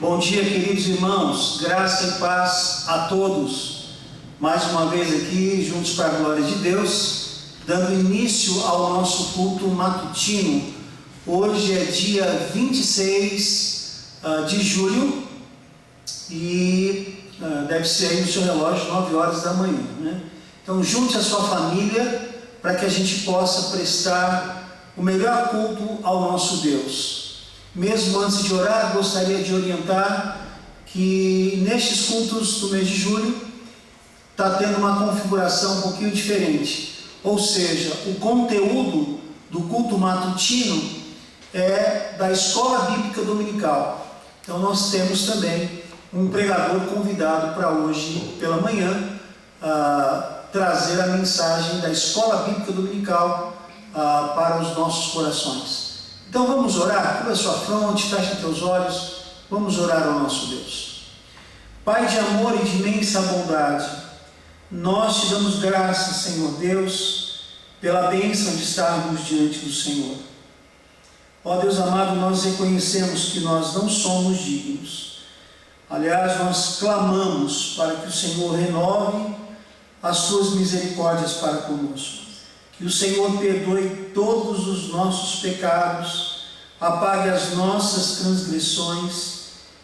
Bom dia, queridos irmãos, graça e paz a todos. Mais uma vez aqui, juntos para a glória de Deus, dando início ao nosso culto matutino. Hoje é dia 26 de julho e deve ser aí no seu relógio 9 horas da manhã, né? Então junte a sua família para que a gente possa prestar o melhor culto ao nosso Deus. Mesmo antes de orar, gostaria de orientar que nestes cultos do mês de julho está tendo uma configuração um pouquinho diferente. Ou seja, o conteúdo do culto matutino é da Escola Bíblica Dominical. Então nós temos também um pregador convidado para hoje pela manhã trazer a mensagem da Escola Bíblica Dominical para os nossos corações. Então vamos orar, curva a sua fronte, fecha teus olhos, vamos orar ao nosso Deus. Pai de amor e de imensa bondade, nós te damos graças, Senhor Deus, pela bênção de estarmos diante do Senhor. Ó Deus amado, nós reconhecemos que nós não somos dignos. Aliás, nós clamamos para que o Senhor renove as suas misericórdias para conosco. Que o Senhor perdoe todos os nossos pecados, apague as nossas transgressões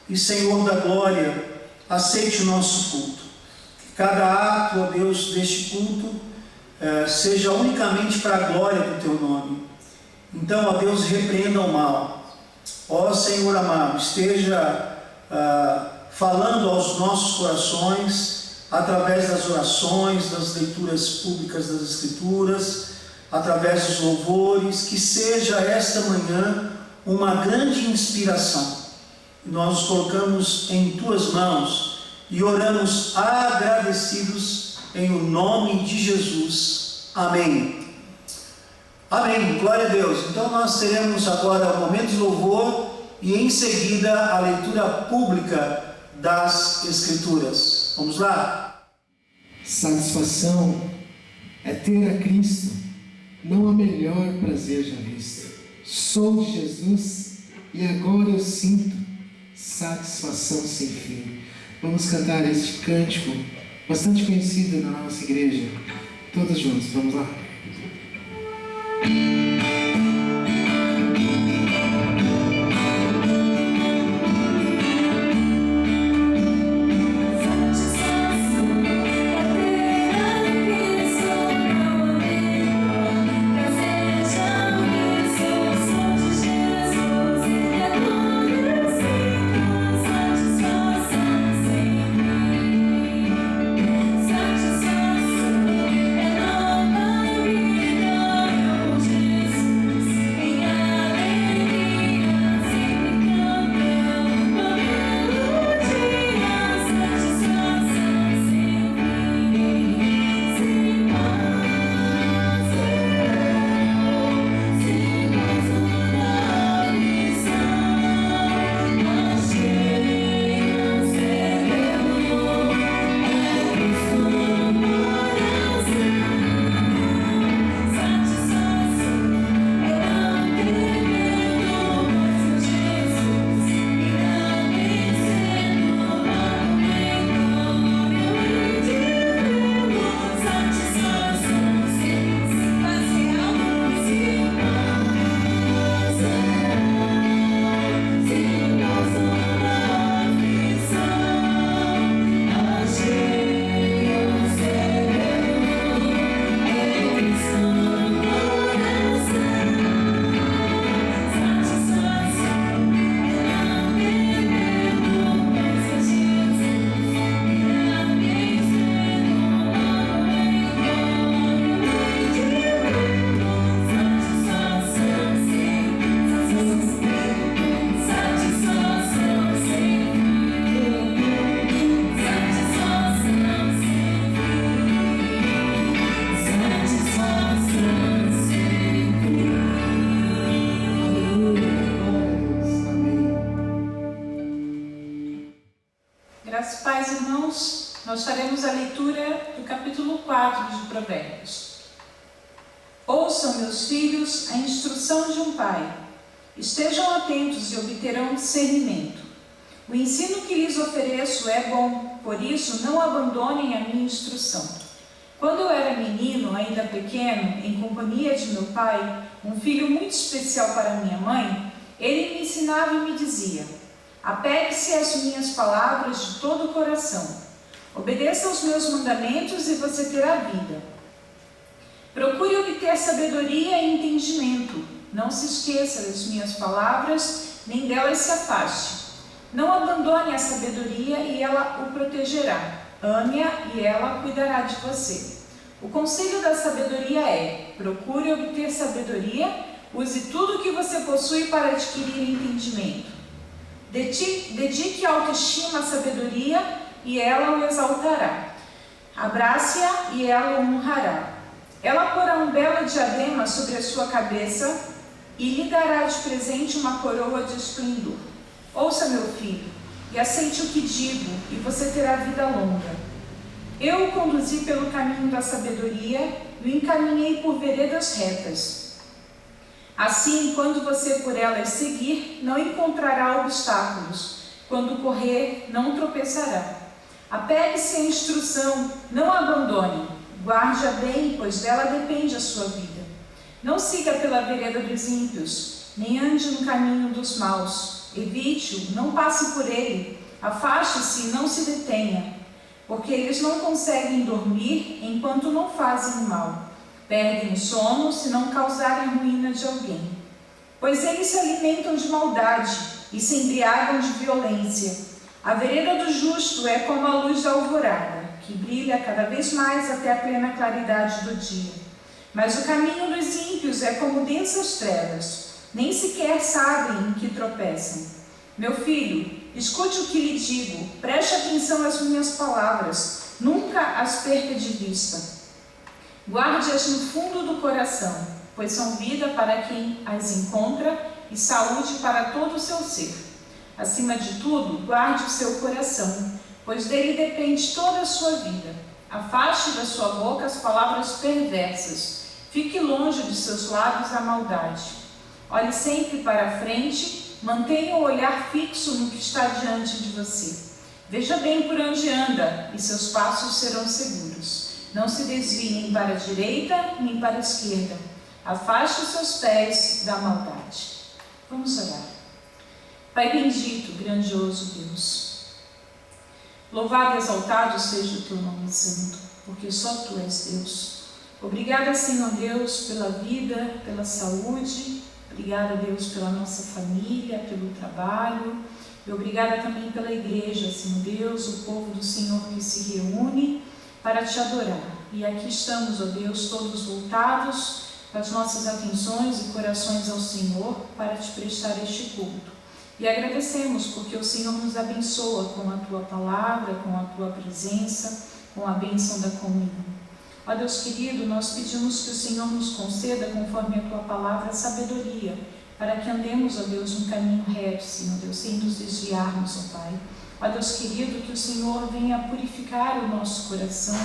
e, Senhor da glória, aceite o nosso culto. Que cada ato, ó Deus, deste culto seja unicamente para a glória do Teu nome. Então, ó Deus, repreenda o mal. Ó Senhor amado, esteja falando aos nossos corações, através das orações, das leituras públicas das Escrituras, através dos louvores, que seja esta manhã uma grande inspiração. Nós nos colocamos em Tuas mãos e oramos agradecidos em o nome de Jesus. Amém. Amém. Glória a Deus. Então nós teremos agora o momento de louvor e em seguida a leitura pública das Escrituras. Vamos lá? Satisfação é ter a Cristo, não há melhor prazer já visto. Sou de Jesus e agora eu sinto satisfação sem fim. Vamos cantar este cântico bastante conhecido na nossa igreja. Todos juntos, vamos lá? Graças, pais e irmãos, nós faremos a leitura do capítulo 4 de Provérbios. Ouçam, meus filhos, a instrução de um pai. Estejam atentos e obterão discernimento. O ensino que lhes ofereço é bom, por isso não abandonem a minha instrução. Quando eu era menino, ainda pequeno, em companhia de meu pai, um filho muito especial para minha mãe, ele me ensinava e me dizia: apegue-se às minhas palavras de todo o coração. Obedeça aos meus mandamentos e você terá vida. Procure obter sabedoria e entendimento. Não se esqueça das minhas palavras, nem delas se afaste. Não abandone a sabedoria e ela o protegerá. Ame-a e ela cuidará de você. O conselho da sabedoria é: procure obter sabedoria, use tudo o que você possui para adquirir entendimento. Dedique autoestima à sabedoria e ela o exaltará. Abrace-a e ela o honrará. Ela porá um belo diadema sobre a sua cabeça e lhe dará de presente uma coroa de esplendor. Ouça, meu filho, e aceite o que digo, e você terá vida longa. Eu o conduzi pelo caminho da sabedoria e o encaminhei por veredas retas. Assim, quando você por elas seguir, não encontrará obstáculos. Quando correr, não tropeçará. Apegue-se à instrução, não a abandone. Guarde-a bem, pois dela depende a sua vida. Não siga pela vereda dos ímpios, nem ande no caminho dos maus. Evite-o, não passe por ele. Afaste-se e não se detenha, porque eles não conseguem dormir enquanto não fazem o mal. Perdem o sono se não causarem a ruína de alguém. Pois eles se alimentam de maldade e se embriagam de violência. A vereda do justo é como a luz da alvorada, que brilha cada vez mais até a plena claridade do dia. Mas o caminho dos ímpios é como densas trevas, nem sequer sabem em que tropeçam. Meu filho, escute o que lhe digo, preste atenção às minhas palavras, nunca as perca de vista. Guarde-as no fundo do coração, pois são vida para quem as encontra e saúde para todo o seu ser. Acima de tudo, guarde o seu coração, pois dele depende toda a sua vida. Afaste da sua boca as palavras perversas, fique longe de seus lábios a maldade. Olhe sempre para a frente, mantenha o olhar fixo no que está diante de você. Veja bem por onde anda e seus passos serão seguros. Não se desvie nem para a direita nem para a esquerda. Afaste os seus pés da maldade. Vamos orar. Pai bendito, grandioso Deus, louvado e exaltado seja o teu nome santo, porque só tu és Deus. Obrigada, Senhor Deus, pela vida, pela saúde. Obrigada, Deus, pela nossa família, pelo trabalho. E obrigada também pela igreja, Senhor Deus, o povo do Senhor que se reúne para te adorar. E aqui estamos, ó Deus, todos voltados com as nossas atenções e corações ao Senhor para te prestar este culto. E agradecemos porque o Senhor nos abençoa com a tua palavra, com a tua presença, com a bênção da comunhão. Ó Deus querido, nós pedimos que o Senhor nos conceda, conforme a tua palavra, sabedoria, para que andemos, ó Deus, um caminho reto, Senhor Deus, sem nos desviarmos, ó Pai. Ó Deus querido, que o Senhor venha purificar o nosso coração,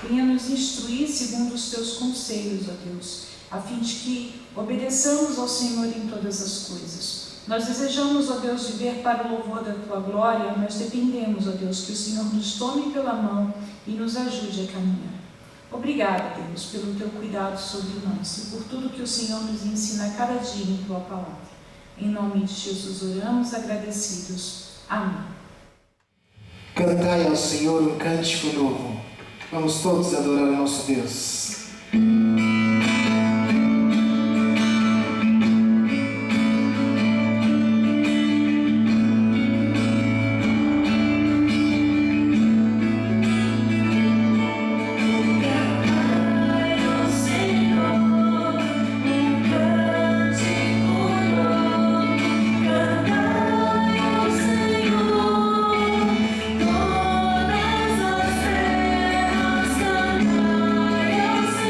venha nos instruir segundo os teus conselhos, ó Deus, a fim de que obedeçamos ao Senhor em todas as coisas. Nós desejamos, ó Deus, viver para o louvor da tua glória, mas dependemos, ó Deus, que o Senhor nos tome pela mão e nos ajude a caminhar. Obrigada, Deus, pelo teu cuidado sobre nós e por tudo que o Senhor nos ensina a cada dia em tua palavra. Em nome de Jesus oramos, agradecidos. Amém. Cantai ao Senhor um cântico novo. Vamos todos adorar o nosso Deus. Todas as terras cantai ao Senhor.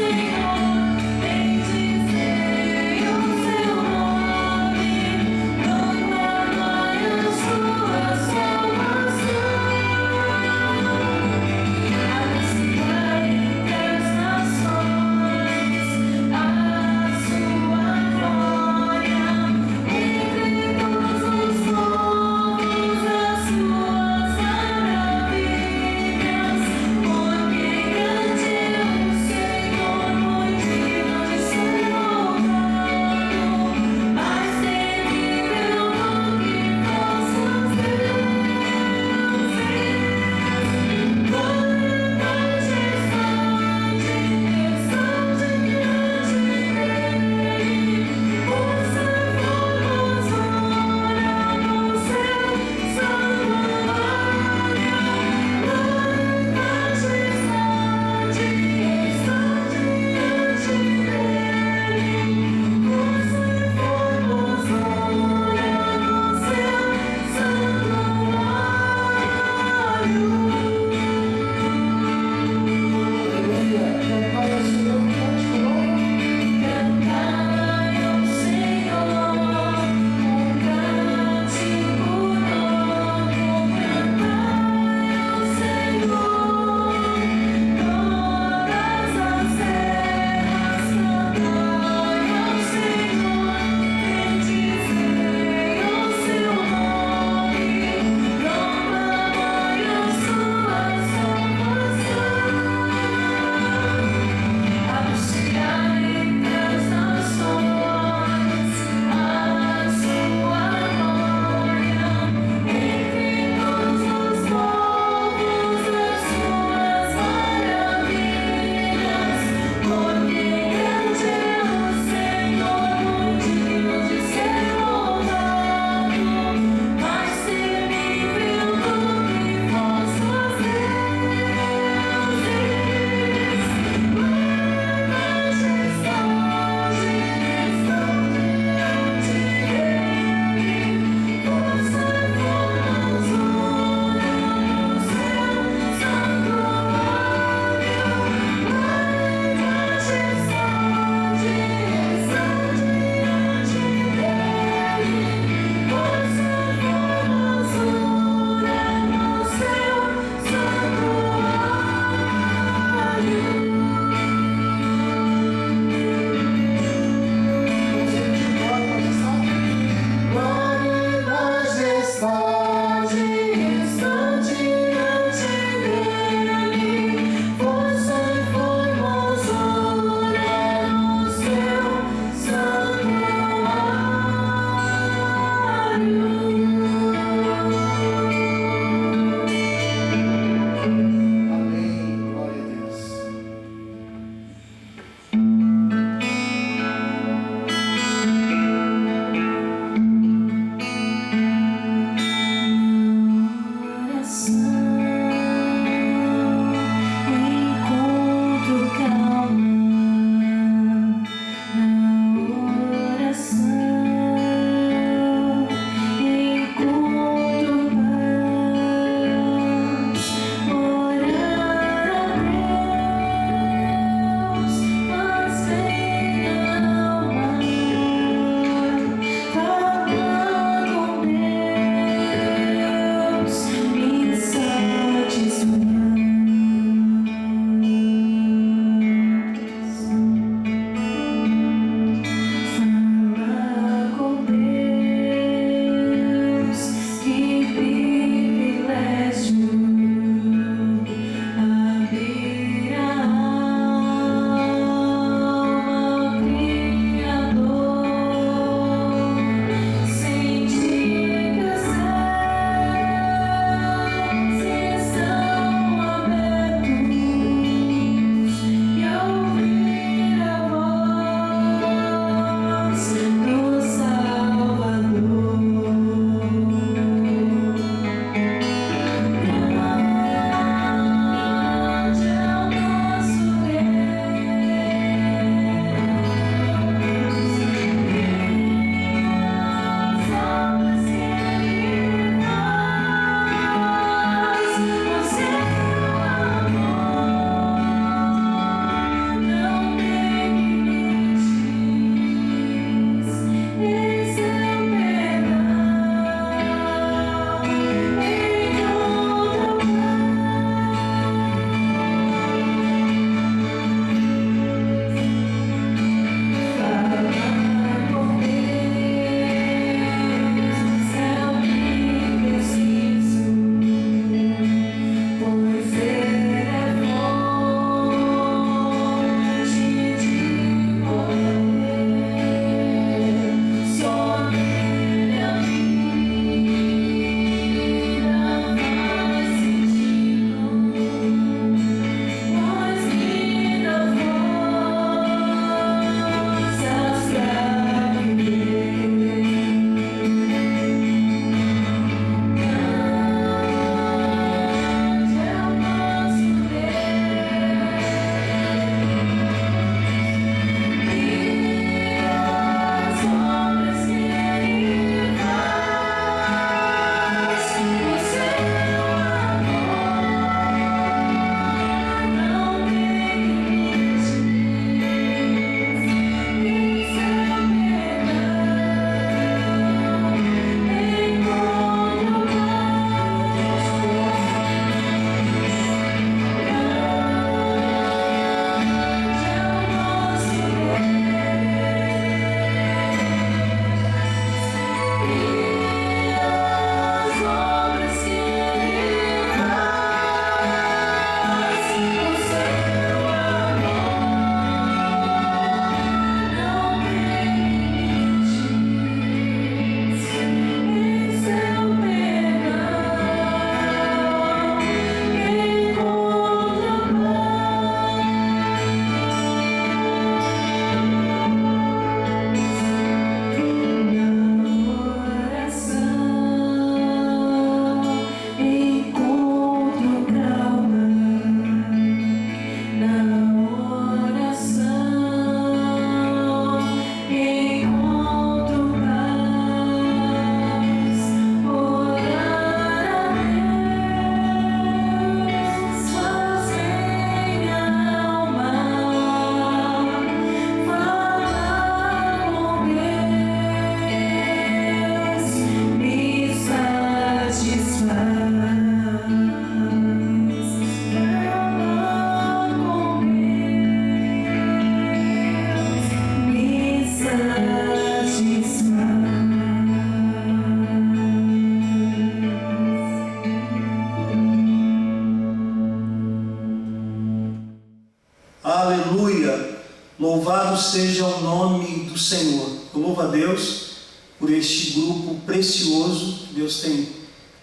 Louvado seja o nome do Senhor. Eu louvo a Deus por este grupo precioso que Deus tem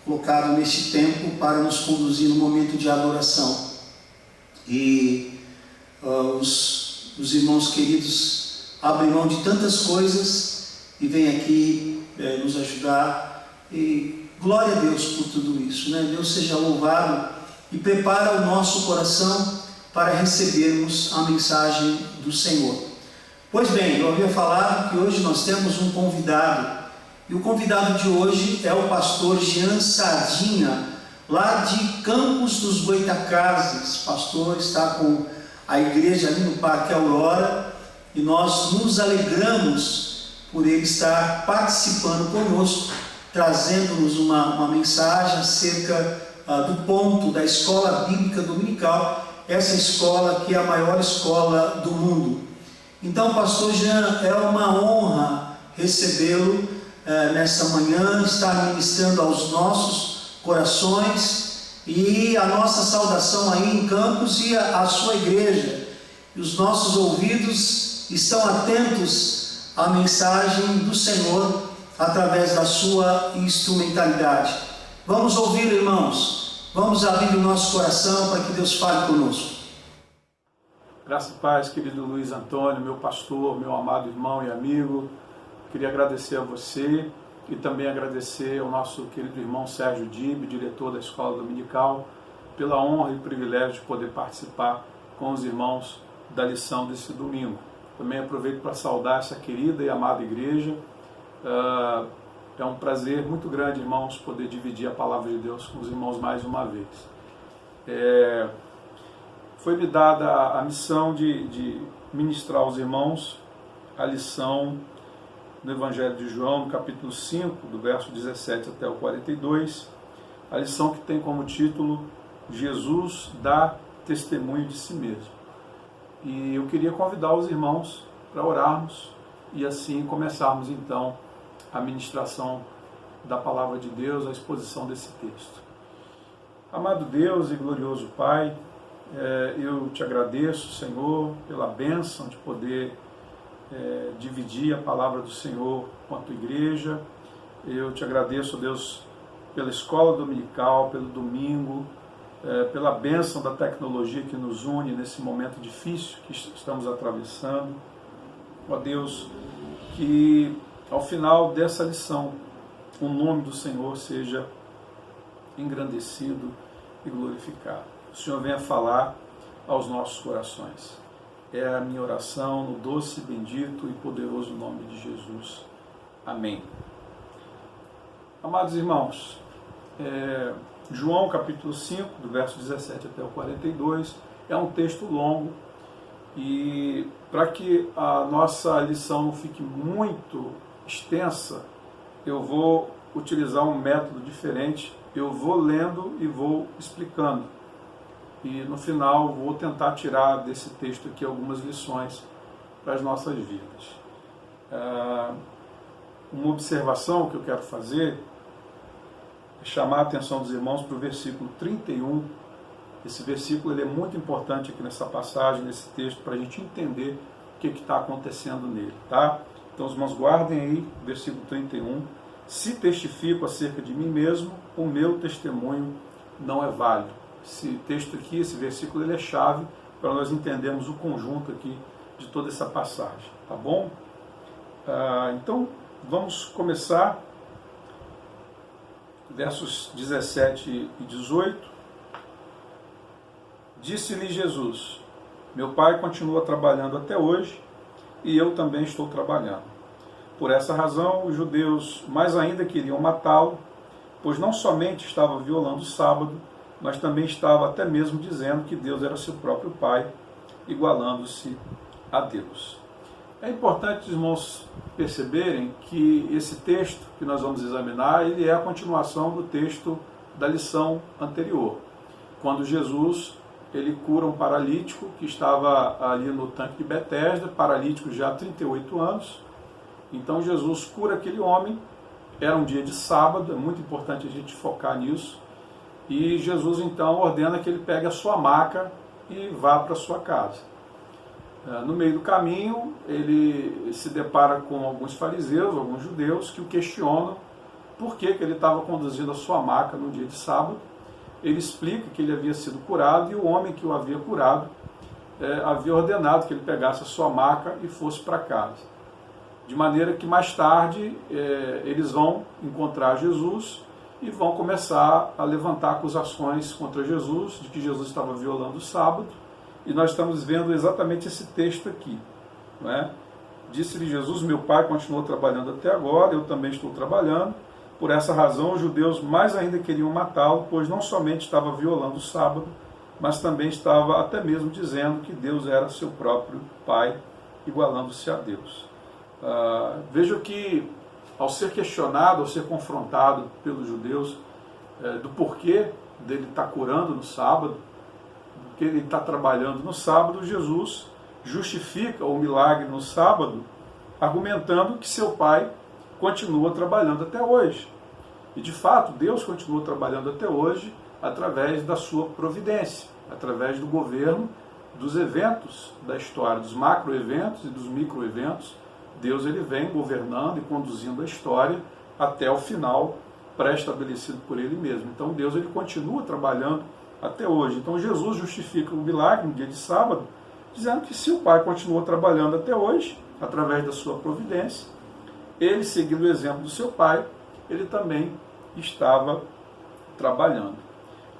colocado neste tempo para nos conduzir no momento de adoração. E os irmãos queridos abrem mão de tantas coisas e vêm aqui nos ajudar. E Glória a Deus por tudo isso, né? Deus seja louvado e prepara o nosso coração para recebermos a mensagem do Senhor. Pois bem, eu havia falado que hoje nós temos um convidado, e o convidado de hoje é o pastor Jean Sardinha, lá de Campos dos Goitacazes. O pastor está com a igreja ali no Parque Aurora, e nós nos alegramos por ele estar participando conosco, trazendo-nos uma mensagem acerca do ponto da Escola Bíblica Dominical, essa escola que é a maior escola do mundo. Então, pastor Jean, é uma honra recebê-lo nesta manhã, estar ministrando aos nossos corações, e a nossa saudação aí em Campos e a sua igreja. E os nossos ouvidos estão atentos à mensagem do Senhor através da sua instrumentalidade. Vamos ouvir, irmãos. Vamos abrir o nosso coração para que Deus fale conosco. Graça e paz, querido Luiz Antônio, meu pastor, meu amado irmão e amigo. Queria agradecer a você e também agradecer ao nosso querido irmão Sérgio Dib, diretor da Escola Dominical, pela honra e privilégio de poder participar com os irmãos da lição desse domingo. Também aproveito para saudar essa querida e amada igreja. É um prazer muito grande, irmãos, poder dividir a palavra de Deus com os irmãos mais uma vez. Foi-me dada a missão de ministrar aos irmãos a lição no Evangelho de João, no capítulo 5, do verso 17 até o 42, a lição que tem como título Jesus dá testemunho de si mesmo. E eu queria convidar os irmãos para orarmos e assim começarmos então a ministração da palavra de Deus, a exposição desse texto. Amado Deus e glorioso Pai, eu te agradeço, Senhor, pela bênção de poder dividir a palavra do Senhor com a tua igreja. Eu te agradeço, Deus, pela escola dominical, pelo domingo, pela bênção da tecnologia que nos une nesse momento difícil que estamos atravessando. Ó Deus, que ao final dessa lição o nome do Senhor seja engrandecido e glorificado. O Senhor venha falar aos nossos corações. É a minha oração no doce, bendito e poderoso nome de Jesus. Amém. Amados irmãos, João capítulo 5, do verso 17 até o 42, é um texto longo, e para que a nossa lição não fique muito extensa, eu vou utilizar um método diferente. Eu vou lendo e vou explicando. E no final vou tentar tirar desse texto aqui algumas lições para as nossas vidas. Uma observação que eu quero fazer é chamar a atenção dos irmãos para o versículo 31. Esse versículo ele é muito importante aqui nessa passagem, nesse texto, para a gente entender o que está acontecendo nele. Tá? Então os irmãos guardem aí o versículo 31. Se testifico acerca de mim mesmo, o meu testemunho não é válido. Esse texto aqui, esse versículo, ele é chave para nós entendermos o conjunto aqui de toda essa passagem, tá bom? Então, vamos começar, versos 17 e 18. Disse-lhe Jesus: meu Pai continua trabalhando até hoje, e eu também estou trabalhando. Por essa razão, os judeus mais ainda queriam matá-lo, pois não somente estava violando o sábado, mas também estava até mesmo dizendo que Deus era seu próprio Pai, igualando-se a Deus. É importante os irmãos perceberem que esse texto que nós vamos examinar, ele é a continuação do texto da lição anterior, quando Jesus ele cura um paralítico que estava ali no tanque de Betesda, paralítico já há 38 anos. Então Jesus cura aquele homem, era um dia de sábado, é muito importante a gente focar nisso, e Jesus então ordena que ele pegue a sua maca e vá para a sua casa. No meio do caminho, ele se depara com alguns fariseus, alguns judeus, que o questionam por que ele estava conduzindo a sua maca no dia de sábado. Ele explica que ele havia sido curado, e o homem que o havia curado havia ordenado que ele pegasse a sua maca e fosse para casa. De maneira que mais tarde eles vão encontrar Jesus e vão começar a levantar acusações contra Jesus, de que Jesus estava violando o sábado, e nós estamos vendo exatamente esse texto aqui, não é? Disse-lhe Jesus: meu Pai continuou trabalhando até agora, eu também estou trabalhando. Por essa razão, os judeus mais ainda queriam matá-lo, pois não somente estava violando o sábado, mas também estava até mesmo dizendo que Deus era seu próprio Pai, igualando-se a Deus. Vejo que, ao ser questionado, ao ser confrontado pelos judeus do porquê dele estar curando no sábado, porque ele está trabalhando no sábado, Jesus justifica o milagre no sábado, argumentando que seu Pai continua trabalhando até hoje. E de fato, Deus continua trabalhando até hoje através da sua providência, através do governo dos eventos da história, dos macroeventos e dos microeventos. Deus ele vem governando e conduzindo a história até o final pré-estabelecido por ele mesmo. Então Deus ele continua trabalhando até hoje. Então Jesus justifica o milagre no dia de sábado, dizendo que se o Pai continuou trabalhando até hoje, através da sua providência, ele, seguindo o exemplo do seu Pai, ele também estava trabalhando.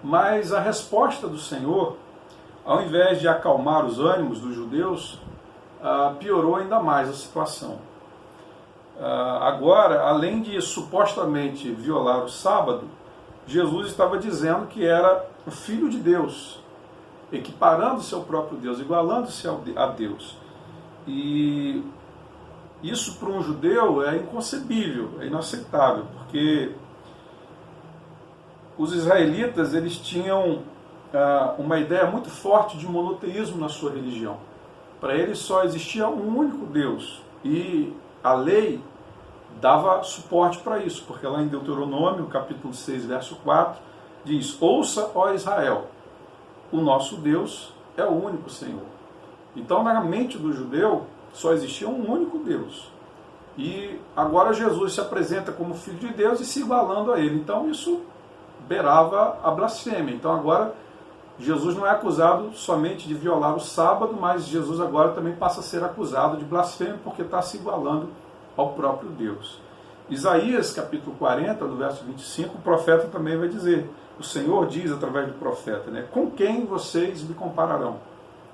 Mas a resposta do Senhor, ao invés de acalmar os ânimos dos judeus, piorou ainda mais a situação. Agora, além de supostamente violar o sábado, Jesus estava dizendo que era o Filho de Deus, equiparando-se ao próprio Deus, igualando-se a Deus. E isso para um judeu é inconcebível, é inaceitável, porque os israelitas eles tinham uma ideia muito forte de monoteísmo na sua religião. Para eles só existia um único Deus, e a lei dava suporte para isso, porque lá em Deuteronômio, capítulo 6, verso 4, diz: ouça, ó Israel, o nosso Deus é o único Senhor. Então, na mente do judeu, só existia um único Deus. E agora Jesus se apresenta como Filho de Deus e se igualando a ele. Então, isso beirava a blasfêmia. Então, agora, Jesus não é acusado somente de violar o sábado, mas Jesus agora também passa a ser acusado de blasfêmia porque está se igualando ao próprio Deus. Isaías, capítulo 40, do verso 25, o profeta também vai dizer, o Senhor diz através do profeta, né? Com quem vocês me compararão?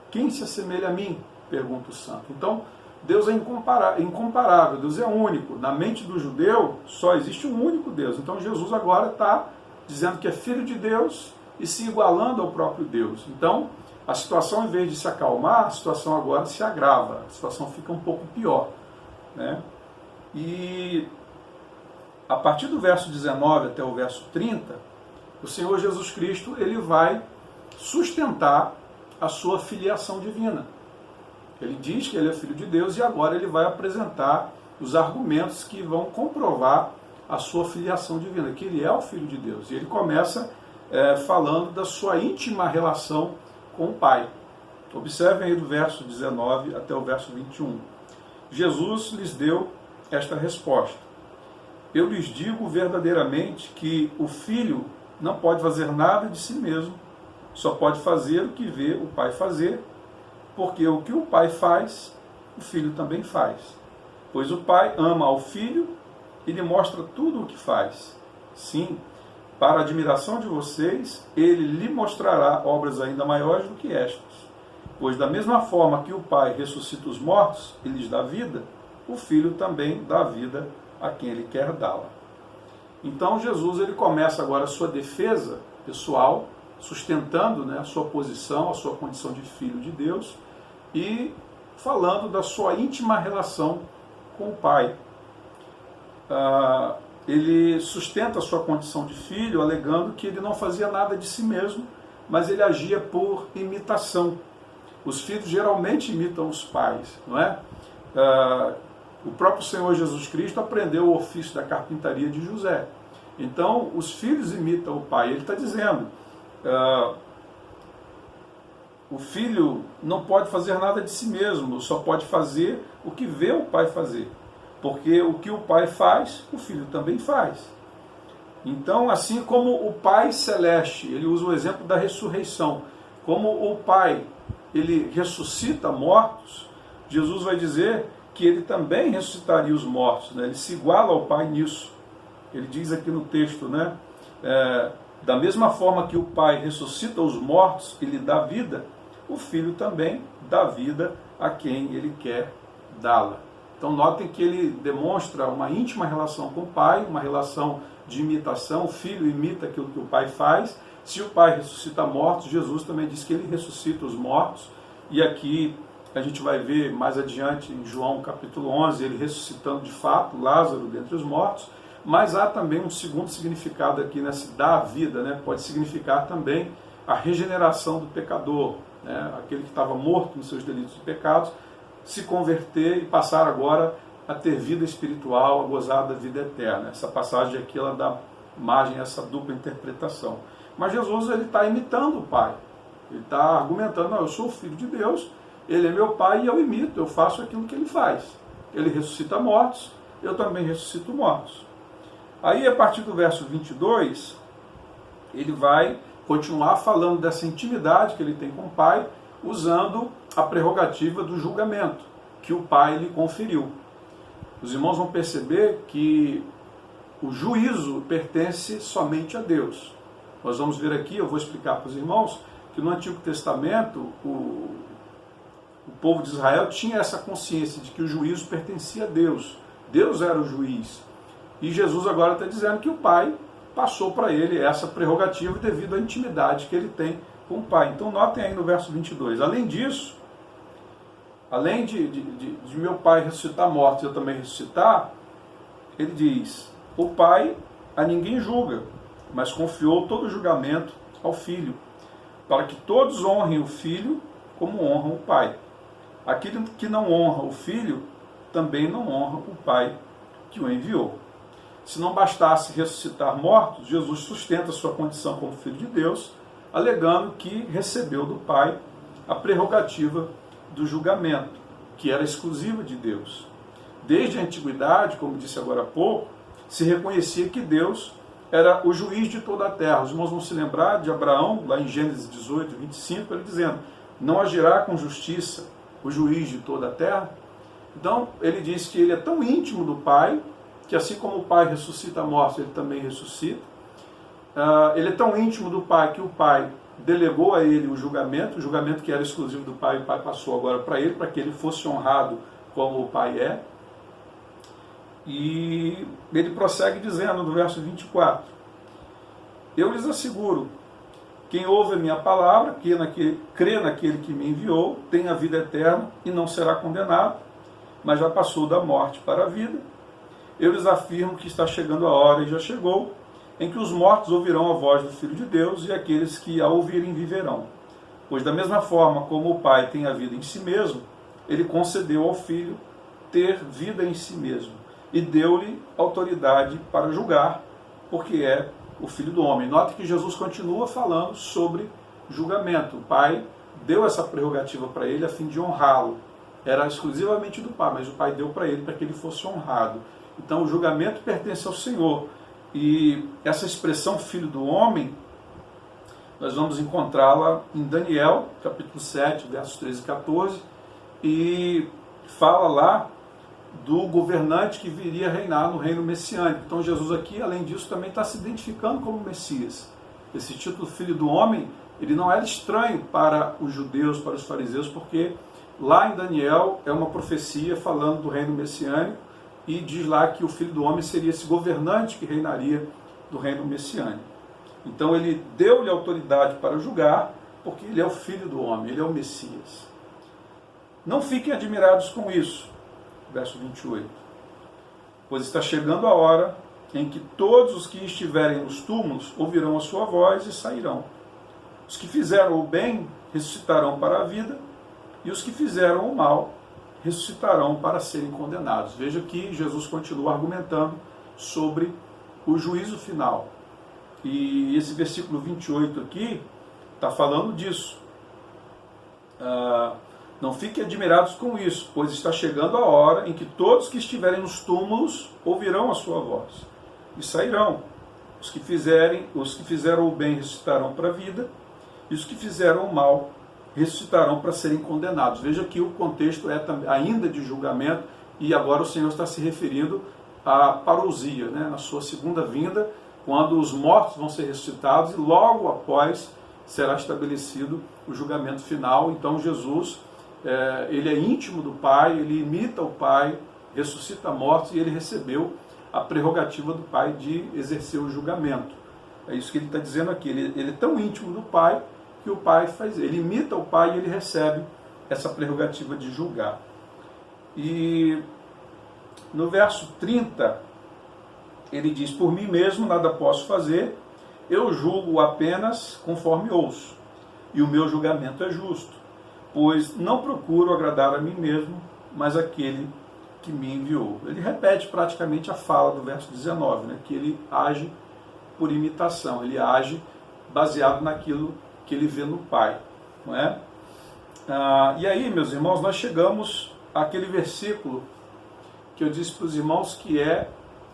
Quem se assemelha a mim? Pergunta o santo. Então, Deus é incomparável, Deus é único. Na mente do judeu, só existe um único Deus. Então, Jesus agora está dizendo que é Filho de Deus e se igualando ao próprio Deus. Então, a situação, em vez de se acalmar, a situação agora se agrava, a situação fica um pouco pior, né? E a partir do verso 19 até o verso 30, o Senhor Jesus Cristo ele vai sustentar a sua filiação divina. Ele diz que ele é Filho de Deus e agora ele vai apresentar os argumentos que vão comprovar a sua filiação divina, que ele é o Filho de Deus. E ele começa falando da sua íntima relação com o Pai. Observem aí do verso 19 até o verso 21. Jesus lhes deu esta resposta: eu lhes digo verdadeiramente que o Filho não pode fazer nada de si mesmo, só pode fazer o que vê o Pai fazer, porque o que o Pai faz, o Filho também faz. Pois o Pai ama ao Filho e lhe mostra tudo o que faz. Sim, para a admiração de vocês, ele lhe mostrará obras ainda maiores do que estas. Pois da mesma forma que o Pai ressuscita os mortos e lhes dá vida, o Filho também dá vida a quem ele quer dá-la. Então Jesus ele começa agora a sua defesa pessoal, sustentando, né, a sua posição, a sua condição de Filho de Deus e falando da sua íntima relação com o Pai. Ele sustenta a sua condição de filho, alegando que ele não fazia nada de si mesmo, mas ele agia por imitação. Os filhos geralmente imitam os pais, não é? O próprio Senhor Jesus Cristo aprendeu o ofício da carpintaria de José. Então, os filhos imitam o pai. Ele está dizendo, o filho não pode fazer nada de si mesmo, só pode fazer o que vê o pai fazer. Porque o que o pai faz, o filho também faz. Então, assim como o Pai Celeste, ele usa o exemplo da ressurreição, como o Pai, ele ressuscita mortos, Jesus vai dizer que ele também ressuscitaria os mortos, né? Ele se iguala ao Pai nisso. Ele diz aqui no texto, né? Da mesma forma que o Pai ressuscita os mortos e lhe dá vida, o Filho também dá vida a quem ele quer dá-la. Então notem que ele demonstra uma íntima relação com o Pai, uma relação de imitação. O Filho imita aquilo que o Pai faz. Se o Pai ressuscita mortos, Jesus também diz que ele ressuscita os mortos. E aqui a gente vai ver mais adiante em João capítulo 11, ele ressuscitando de fato Lázaro dentre os mortos. Mas há também um segundo significado aqui nesse dar vida, né? Pode significar também a regeneração do pecador, né? Aquele que estava morto nos seus delitos e pecados, se converter e passar agora a ter vida espiritual, a gozar da vida eterna. Essa passagem aqui ela dá margem a essa dupla interpretação. Mas Jesus ele está imitando o Pai. Ele está argumentando, não, eu sou o Filho de Deus, ele é meu Pai e eu imito, eu faço aquilo que ele faz. Ele ressuscita mortos, eu também ressuscito mortos. Aí, a partir do verso 22, ele vai continuar falando dessa intimidade que ele tem com o Pai, usando a prerrogativa do julgamento que o Pai lhe conferiu. Os irmãos vão perceber que o juízo pertence somente a Deus. Nós vamos ver aqui, eu vou explicar para os irmãos, que no Antigo Testamento o povo de Israel tinha essa consciência de que o juízo pertencia a Deus. Deus era o juiz. E Jesus agora está dizendo que o Pai passou para ele essa prerrogativa devido à intimidade que ele tem com o Pai. Então notem aí no verso 22. Além disso, além de meu Pai ressuscitar mortos e eu também ressuscitar, ele diz, o Pai a ninguém julga, mas confiou todo o julgamento ao Filho, para que todos honrem o Filho como honram o Pai. Aquele que não honra o Filho, também não honra o Pai que o enviou. Se não bastasse ressuscitar mortos, Jesus sustenta sua condição como Filho de Deus, alegando que recebeu do Pai a prerrogativa do julgamento, que era exclusiva de Deus. Desde a antiguidade, como disse agora há pouco, se reconhecia que Deus era o juiz de toda a terra. Os irmãos vão se lembrar de Abraão, lá em Gênesis 18, 25, ele dizendo, não agirá com justiça o juiz de toda a terra? Então, ele diz que ele é tão íntimo do Pai, que assim como o Pai ressuscita mortos, ele também ressuscita. Ele é tão íntimo do Pai que o Pai delegou a ele o julgamento que era exclusivo do Pai, o Pai passou agora para ele, para que ele fosse honrado como o Pai é. E ele prossegue dizendo no verso 24, eu lhes asseguro, quem ouve a minha palavra, crê naquele que me enviou, tem a vida eterna e não será condenado, mas já passou da morte para a vida. Eu lhes afirmo que está chegando a hora, e já chegou, em que os mortos ouvirão a voz do Filho de Deus, e aqueles que a ouvirem viverão. Pois da mesma forma como o Pai tem a vida em si mesmo, ele concedeu ao Filho ter vida em si mesmo, e deu-lhe autoridade para julgar, porque é o Filho do Homem. Note que Jesus continua falando sobre julgamento. O Pai deu essa prerrogativa para ele a fim de honrá-lo. Era exclusivamente do Pai, mas o Pai deu para ele para que ele fosse honrado. Então o julgamento pertence ao Senhor. E essa expressão Filho do Homem, nós vamos encontrá-la em Daniel, capítulo 7, versos 13 e 14, e fala lá do governante que viria reinar no reino messiânico. Então Jesus aqui, além disso, também está se identificando como Messias. Esse título Filho do Homem, ele não era estranho para os judeus, para os fariseus, porque lá em Daniel é uma profecia falando do reino messiânico, e diz lá que o Filho do Homem seria esse governante que reinaria do reino messiânico. Então ele deu-lhe autoridade para julgar, porque ele é o Filho do Homem, ele é o Messias. Não fiquem admirados com isso, verso 28. Pois está chegando a hora em que todos os que estiverem nos túmulos ouvirão a sua voz e sairão. Os que fizeram o bem ressuscitarão para a vida, e os que fizeram o mal ressuscitarão para serem condenados. Veja que Jesus continua argumentando sobre o juízo final. E esse versículo 28 aqui está falando disso. Não fiquem admirados com isso, pois está chegando a hora em que todos que estiverem nos túmulos ouvirão a sua voz e sairão. Os que fizeram o bem ressuscitarão para a vida, e os que fizeram o mal ressuscitarão para serem condenados. Veja que o contexto é ainda de julgamento, e agora o Senhor está se referindo à parousia, né? Na sua segunda vinda, quando os mortos vão ser ressuscitados e logo após será estabelecido o julgamento final. Então Jesus, ele é íntimo do Pai, ele imita o Pai, ressuscita mortos e ele recebeu a prerrogativa do Pai de exercer o julgamento. É isso que ele está dizendo aqui. Ele é tão íntimo do Pai que o Pai faz, ele imita o Pai e ele recebe essa prerrogativa de julgar. E no verso 30, ele diz: por mim mesmo nada posso fazer, eu julgo apenas conforme ouço, e o meu julgamento é justo, pois não procuro agradar a mim mesmo, mas aquele que me enviou. Ele repete praticamente a fala do verso 19, né, que ele age por imitação, ele age baseado naquilo que ele vê no Pai, não é? E aí, meus irmãos, nós chegamos àquele versículo que eu disse para os irmãos que é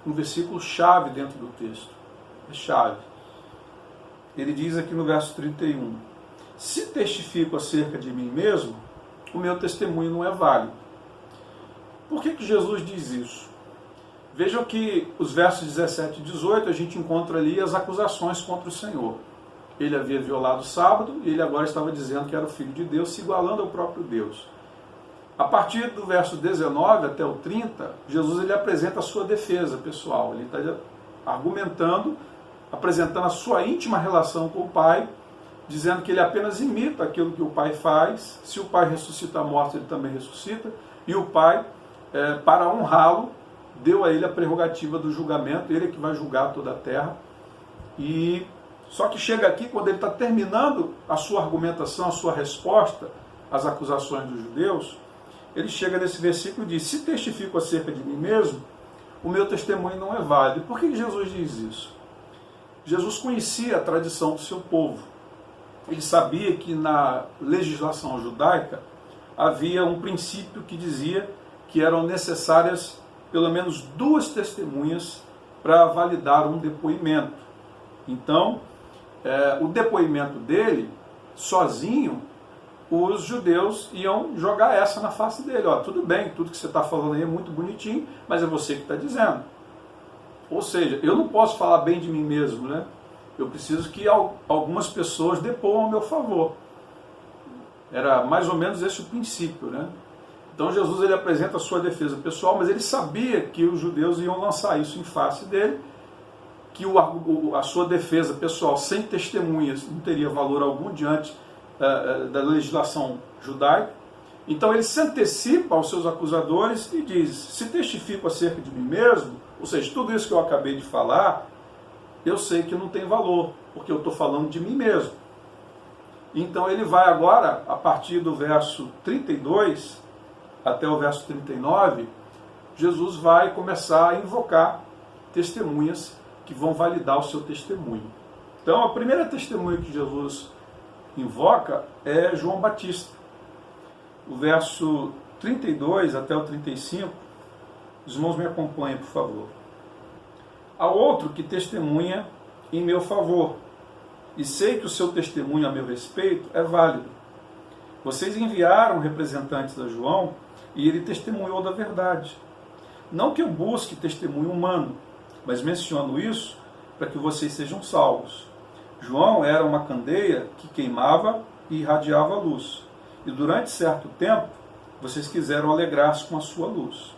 um versículo chave dentro do texto. É chave. Ele diz aqui no verso 31, se testifico acerca de mim mesmo, o meu testemunho não é válido. Por que Jesus diz isso? Vejam que os versos 17 e 18 a gente encontra ali as acusações contra o Senhor. Ele havia violado o sábado e ele agora estava dizendo que era o Filho de Deus, se igualando ao próprio Deus. A partir do verso 19 até o 30, Jesus ele apresenta a sua defesa pessoal. Ele está argumentando, apresentando a sua íntima relação com o Pai, dizendo que ele apenas imita aquilo que o Pai faz. Se o Pai ressuscita a morte, ele também ressuscita. E o Pai, para honrá-lo, deu a ele a prerrogativa do julgamento. Ele é que vai julgar toda a terra. E só que chega aqui, quando ele está terminando a sua argumentação, a sua resposta às acusações dos judeus, ele chega nesse versículo e diz: se testifico acerca de mim mesmo, o meu testemunho não é válido. Por que Jesus diz isso? Jesus conhecia a tradição do seu povo. Ele sabia que na legislação judaica havia um princípio que dizia que eram necessárias pelo menos 2 testemunhas para validar um depoimento. Então, o depoimento dele, sozinho, os judeus iam jogar essa na face dele. Ó, tudo bem, tudo que você está falando aí é muito bonitinho, mas é você que está dizendo. Ou seja, eu não posso falar bem de mim mesmo, né? Eu preciso que algumas pessoas depoam a meu favor. Era mais ou menos esse o princípio, né? Então Jesus ele apresenta a sua defesa pessoal, mas ele sabia que os judeus iam lançar isso em face dele, que a sua defesa pessoal sem testemunhas não teria valor algum diante da legislação judaica. Então ele se antecipa aos seus acusadores e diz: se testifico acerca de mim mesmo, ou seja, tudo isso que eu acabei de falar, eu sei que não tem valor, porque eu estou falando de mim mesmo. Então ele vai agora, a partir do verso 32 até o verso 39, Jesus vai começar a invocar testemunhas que vão validar o seu testemunho. Então a primeira testemunha que Jesus invoca é João Batista. O verso 32 até o 35, os irmãos me acompanhem, por favor. Há outro que testemunha em meu favor, e sei que o seu testemunho a meu respeito é válido. Vocês enviaram representantes a João, e ele testemunhou da verdade. Não que eu busque testemunho humano, mas menciono isso para que vocês sejam salvos. João era uma candeia que queimava e irradiava luz. E durante certo tempo, vocês quiseram alegrar-se com a sua luz.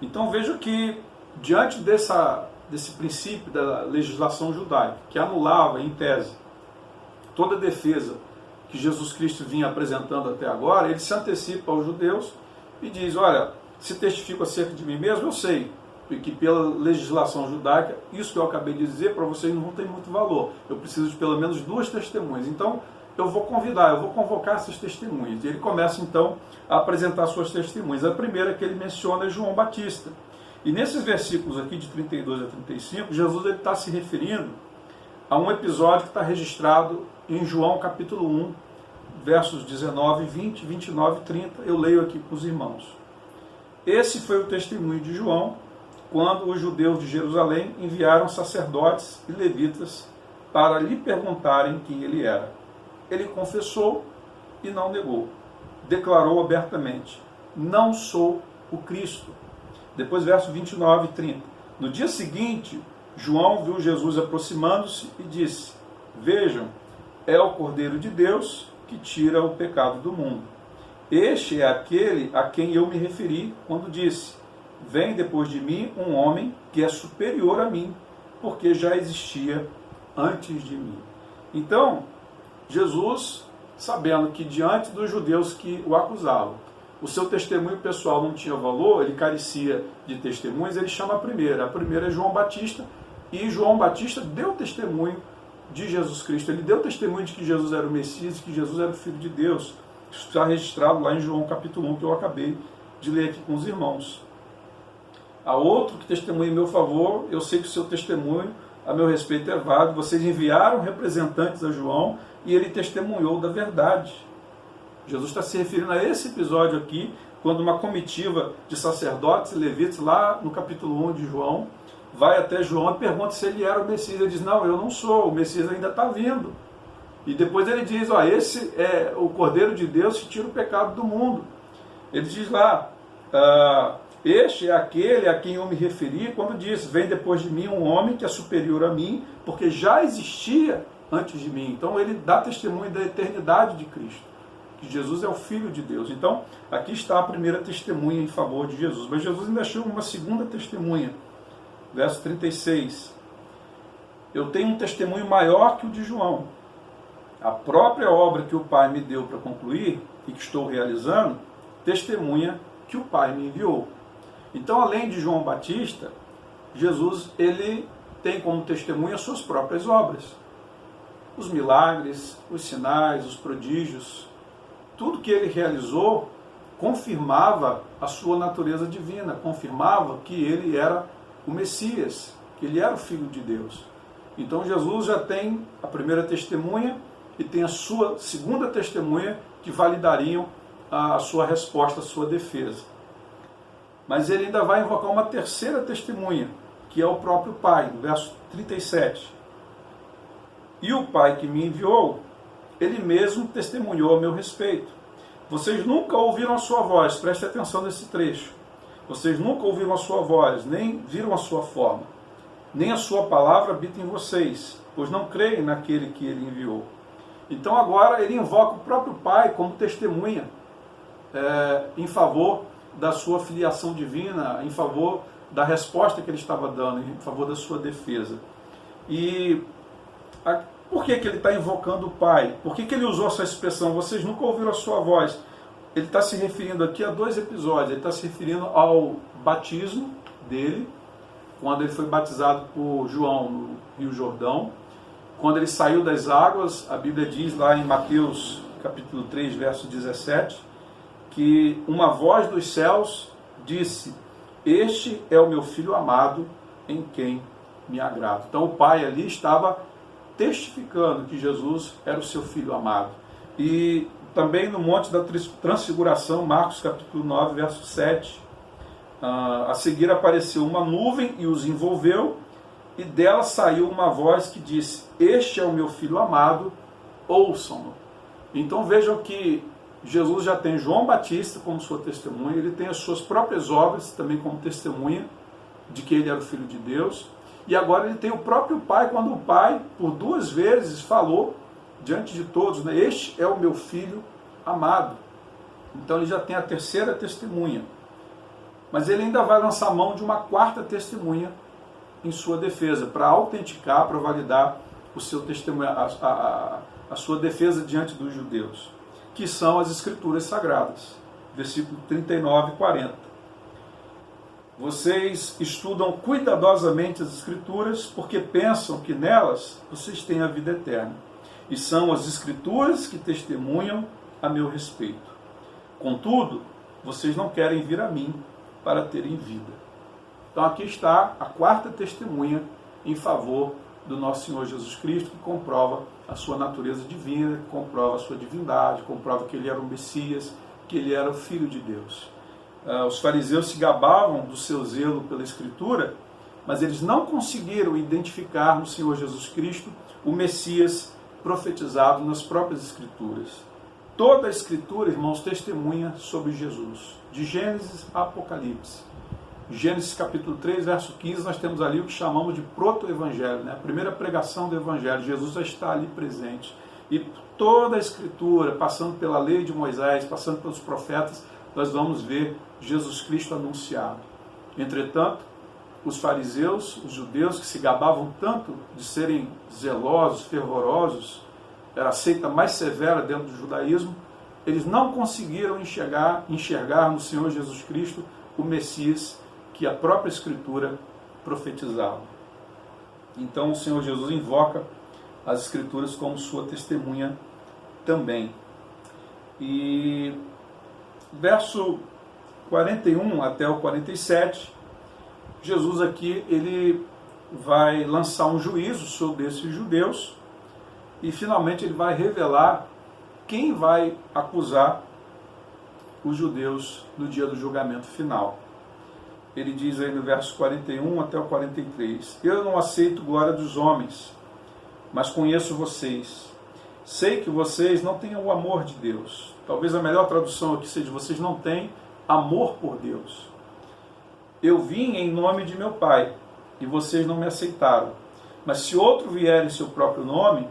Então veja que, diante desse princípio da legislação judaica, que anulava, em tese, toda a defesa que Jesus Cristo vinha apresentando até agora, ele se antecipa aos judeus e diz: olha, se testifico acerca de mim mesmo, eu sei que pela legislação judaica, isso que eu acabei de dizer para vocês não tem muito valor. Eu preciso de pelo menos 2 testemunhas. Então, eu vou convocar essas testemunhas. E ele começa, então, a apresentar suas testemunhas. A primeira que ele menciona é João Batista. E nesses versículos aqui, de 32 a 35, Jesus está se referindo a um episódio que está registrado em João capítulo 1, versos 19, 20, 29 e 30. Eu leio aqui para os irmãos. Esse foi o testemunho de João, quando os judeus de Jerusalém enviaram sacerdotes e levitas para lhe perguntarem quem ele era. Ele confessou e não negou. Declarou abertamente: não sou o Cristo. Depois, verso 29 e 30. No dia seguinte, João viu Jesus aproximando-se e disse: Vejam, é o Cordeiro de Deus que tira o pecado do mundo. Este é aquele a quem eu me referi quando disse: Vem depois de mim um homem que é superior a mim, porque já existia antes de mim. Então, Jesus, sabendo que diante dos judeus que o acusavam, o seu testemunho pessoal não tinha valor, ele carecia de testemunhas, ele chama a primeira. A primeira é João Batista, e João Batista deu testemunho de Jesus Cristo. Ele deu testemunho de que Jesus era o Messias, de que Jesus era o Filho de Deus. Isso está registrado lá em João capítulo 1, que eu acabei de ler aqui com os irmãos. Há outro que testemunha em meu favor, eu sei que o seu testemunho a meu respeito é válido. Vocês enviaram representantes a João e ele testemunhou da verdade. Jesus está se referindo a esse episódio aqui, quando uma comitiva de sacerdotes e levitas, lá no capítulo 1 de João, vai até João e pergunta se ele era o Messias. Ele diz: não, eu não sou, o Messias ainda está vindo. E depois ele diz: esse é o Cordeiro de Deus que tira o pecado do mundo. Ele diz lá: este é aquele a quem eu me referi quando disse: vem depois de mim um homem que é superior a mim, porque já existia antes de mim. Então ele dá testemunho da eternidade de Cristo, que Jesus é o Filho de Deus. Então aqui está a primeira testemunha em favor de Jesus. Mas Jesus ainda achou uma segunda testemunha. Verso 36. Eu tenho um testemunho maior que o de João. A própria obra que o Pai me deu para concluir e que estou realizando, testemunha que o Pai me enviou. Então, além de João Batista, Jesus ele tem como testemunha as suas próprias obras. Os milagres, os sinais, os prodígios, tudo que ele realizou confirmava a sua natureza divina, confirmava que ele era o Messias, que ele era o Filho de Deus. Então Jesus já tem a primeira testemunha e tem a sua segunda testemunha que validariam a sua resposta, a sua defesa. Mas ele ainda vai invocar uma terceira testemunha, que é o próprio Pai, no verso 37. E o Pai que me enviou, ele mesmo testemunhou a meu respeito. Vocês nunca ouviram a sua voz, preste atenção nesse trecho. Vocês nunca ouviram a sua voz, nem viram a sua forma, nem a sua palavra habita em vocês, pois não creem naquele que ele enviou. Então agora ele invoca o próprio Pai como testemunha em favor da sua filiação divina, em favor da resposta que ele estava dando, em favor da sua defesa. E por que ele está invocando o Pai? Por que ele usou essa expressão? Vocês nunca ouviram a sua voz. Ele está se referindo aqui a dois episódios. Ele está se referindo ao batismo dele, quando ele foi batizado por João no Rio Jordão. Quando ele saiu das águas, a Bíblia diz lá em Mateus capítulo 3, verso 17, que uma voz dos céus disse: este é o meu Filho amado, em quem me agrado. Então o Pai ali estava testificando que Jesus era o seu Filho amado. E também no Monte da Transfiguração, Marcos capítulo 9, verso 7, a seguir apareceu uma nuvem e os envolveu, e dela saiu uma voz que disse: este é o meu Filho amado, ouçam-no. Então vejam que Jesus já tem João Batista como sua testemunha, ele tem as suas próprias obras também como testemunha de que ele era o Filho de Deus, e agora ele tem o próprio Pai, quando o Pai, por duas vezes, falou diante de todos, né? Este é o meu Filho amado. Então ele já tem a terceira testemunha. Mas ele ainda vai lançar mão de uma quarta testemunha em sua defesa, para autenticar, para validar o seu testemunho, a sua defesa diante dos judeus, que são as Escrituras Sagradas. Versículo 39 e 40. Vocês estudam cuidadosamente as Escrituras, porque pensam que nelas vocês têm a vida eterna. E são as Escrituras que testemunham a meu respeito. Contudo, vocês não querem vir a mim para terem vida. Então aqui está a quarta testemunha em favor do nosso Senhor Jesus Cristo, que comprova a sua natureza divina, que comprova a sua divindade, comprova que ele era o Messias, que ele era o Filho de Deus. Os fariseus se gabavam do seu zelo pela Escritura, mas eles não conseguiram identificar no Senhor Jesus Cristo o Messias profetizado nas próprias Escrituras. Toda a Escritura, irmãos, testemunha sobre Jesus, de Gênesis a Apocalipse. Gênesis capítulo 3, verso 15, nós temos ali o que chamamos de proto-evangelho, né? A primeira pregação do evangelho. Jesus já está ali presente. E toda a escritura, passando pela lei de Moisés, passando pelos profetas, nós vamos ver Jesus Cristo anunciado. Entretanto, os fariseus, os judeus que se gabavam tanto de serem zelosos, fervorosos, era a seita mais severa dentro do judaísmo, eles não conseguiram enxergar no Senhor Jesus Cristo o Messias que a própria Escritura profetizava. Então o Senhor Jesus invoca as Escrituras como sua testemunha também. E verso 41 até o 47, Jesus aqui ele vai lançar um juízo sobre esses judeus e finalmente ele vai revelar quem vai acusar os judeus no dia do julgamento final. Ele diz aí no verso 41 até o 43, eu não aceito glória dos homens, mas conheço vocês. Sei que vocês não têm o amor de Deus. Talvez a melhor tradução aqui seja, vocês não têm amor por Deus. Eu vim em nome de meu Pai, e vocês não me aceitaram. Mas se outro vier em seu próprio nome,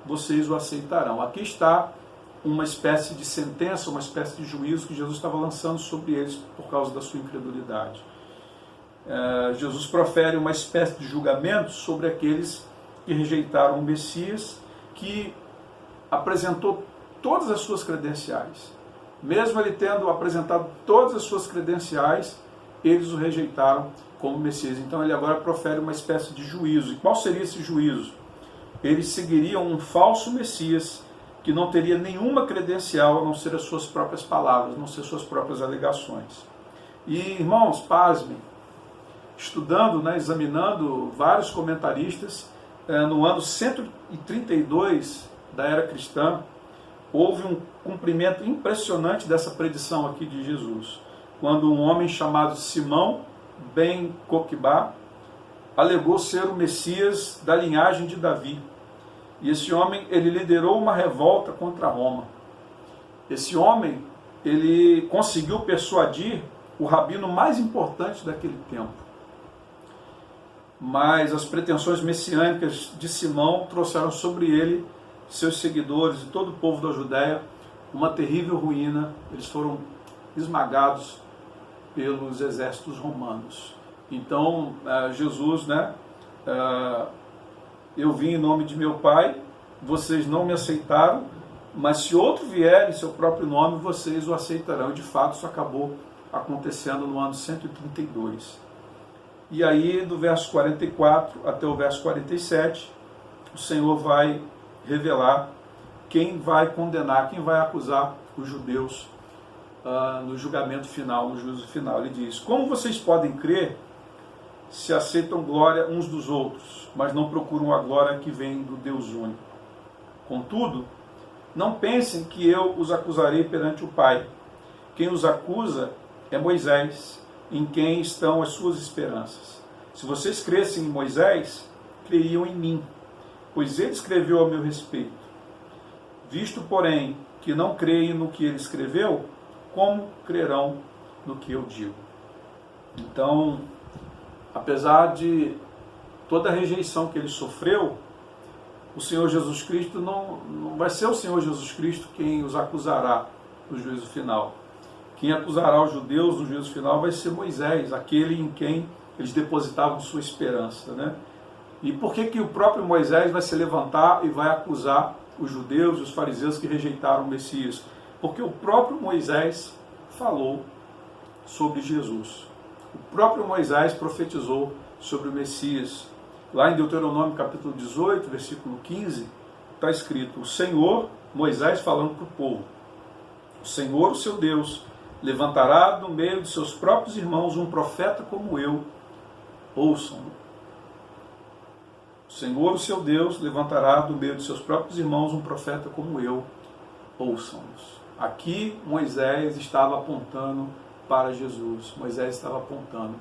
vocês o aceitarão. Aqui está uma espécie de sentença, uma espécie de juízo que Jesus estava lançando sobre eles por causa da sua incredulidade. Jesus profere uma espécie de julgamento sobre aqueles que rejeitaram o Messias, que apresentou todas as suas credenciais. Mesmo ele tendo apresentado todas as suas credenciais, eles o rejeitaram como Messias. Então ele agora profere uma espécie de juízo. E qual seria esse juízo? Eles seguiriam um falso Messias que não teria nenhuma credencial a não ser as suas próprias palavras, a não ser suas próprias alegações. E, irmãos, pasmem, estudando, examinando vários comentaristas, no ano 132 da era cristã, houve um cumprimento impressionante dessa predição aqui de Jesus, quando um homem chamado Simão ben Coquebá alegou ser o Messias da linhagem de Davi. E esse homem, ele liderou uma revolta contra Roma. Esse homem, ele conseguiu persuadir o rabino mais importante daquele tempo. Mas as pretensões messiânicas de Simão trouxeram sobre ele, seus seguidores e todo o povo da Judéia, uma terrível ruína. Eles foram esmagados pelos exércitos romanos. Então, Jesus, eu vim em nome de meu Pai, vocês não me aceitaram, mas se outro vier em seu próprio nome, vocês o aceitarão. E de fato isso acabou acontecendo no ano 132. E aí, do verso 44 até o verso 47, o Senhor vai revelar quem vai condenar, quem vai acusar os judeus no julgamento final, no juízo final. Ele diz: como vocês podem crer se aceitam glória uns dos outros, mas não procuram a glória que vem do Deus único? Contudo, não pensem que eu os acusarei perante o Pai. Quem os acusa é Moisés, em quem estão as suas esperanças. Se vocês crescem em Moisés, creriam em mim, pois ele escreveu a meu respeito. Visto, porém, que não creem no que ele escreveu, como crerão no que eu digo? Então, apesar de toda a rejeição que ele sofreu, o Senhor Jesus Cristo não vai ser o Senhor Jesus Cristo quem os acusará no juízo final. Quem acusará os judeus no juízo final vai ser Moisés, aquele em quem eles depositavam sua esperança, E por que o próprio Moisés vai se levantar e vai acusar os judeus e os fariseus que rejeitaram o Messias? Porque o próprio Moisés falou sobre Jesus. O próprio Moisés profetizou sobre o Messias. Lá em Deuteronômio capítulo 18, versículo 15, está escrito: o Senhor, Moisés falando para o povo, o Senhor, o seu Deus, levantará do meio de seus próprios irmãos um profeta como eu, ouçam-no. O Senhor, o seu Deus, levantará do meio de seus próprios irmãos um profeta como eu, ouçam-nos. Aqui Moisés estava apontando para Jesus, Moisés estava apontando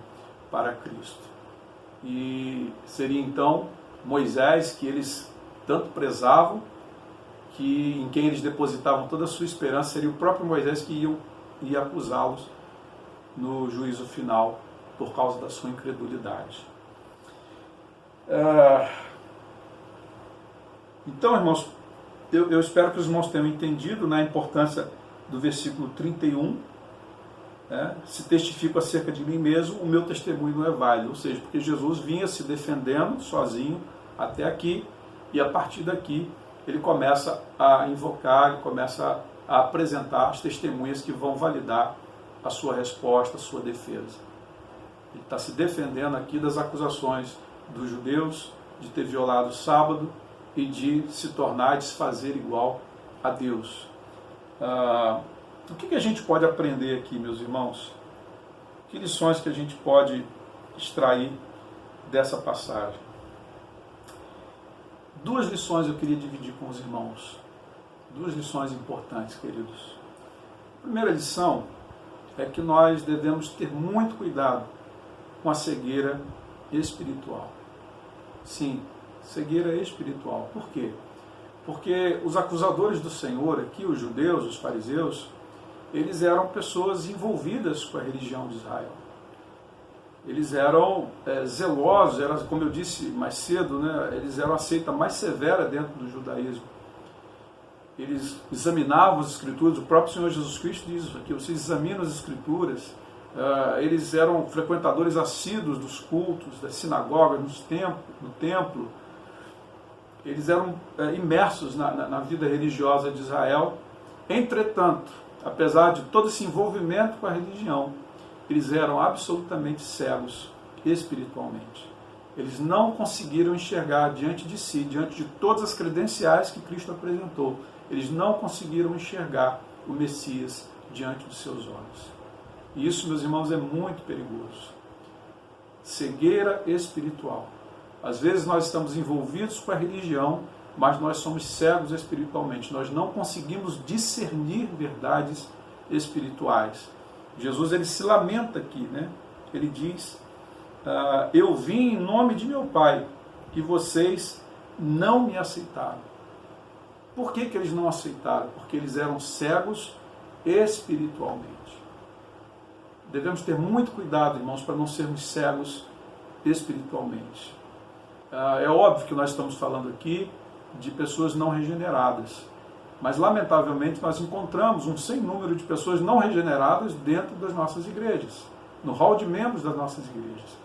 para Cristo. E seria então Moisés, que eles tanto prezavam, em quem eles depositavam toda a sua esperança, seria o próprio Moisés que ia acusá-los no juízo final por causa da sua incredulidade. Então, irmãos, eu espero que os irmãos tenham entendido, né, a importância do versículo 31, se testifico acerca de mim mesmo, o meu testemunho não é válido. Ou seja, porque Jesus vinha se defendendo sozinho até aqui, e a partir daqui ele começa a invocar, ele começa a apresentar as testemunhas que vão validar a sua resposta, a sua defesa. Ele está se defendendo aqui das acusações dos judeus de ter violado o sábado e de se tornar, de se fazer igual a Deus. O que a gente pode aprender aqui, meus irmãos? Que lições que a gente pode extrair dessa passagem? Duas lições eu queria dividir com os irmãos. Duas lições importantes, queridos. A primeira lição é que nós devemos ter muito cuidado com a cegueira espiritual. Sim, cegueira espiritual. Por quê? Porque os acusadores do Senhor aqui, os judeus, os fariseus, eles eram pessoas envolvidas com a religião de Israel. Eles eram zelosos, como eu disse mais cedo, né, eles eram a seita mais severa dentro do judaísmo. Eles examinavam as Escrituras, o próprio Senhor Jesus Cristo diz isso aqui, vocês examinam as Escrituras. Eles eram frequentadores assíduos dos cultos, das sinagogas, no templo. Eles eram imersos na vida religiosa de Israel. Entretanto, apesar de todo esse envolvimento com a religião, eles eram absolutamente cegos espiritualmente. Eles não conseguiram enxergar diante de si, diante de todas as credenciais que Cristo apresentou, eles não conseguiram enxergar o Messias diante dos seus olhos. E isso, meus irmãos, é muito perigoso. Cegueira espiritual. Às vezes nós estamos envolvidos com a religião, mas nós somos cegos espiritualmente. Nós não conseguimos discernir verdades espirituais. Jesus, ele se lamenta aqui, né? Ele diz, eu vim em nome de meu Pai, e vocês não me aceitaram. Por que eles não aceitaram? Porque eles eram cegos espiritualmente. Devemos ter muito cuidado, irmãos, para não sermos cegos espiritualmente. É óbvio que nós estamos falando aqui de pessoas não regeneradas, mas lamentavelmente nós encontramos um sem número de pessoas não regeneradas dentro das nossas igrejas, no hall de membros das nossas igrejas.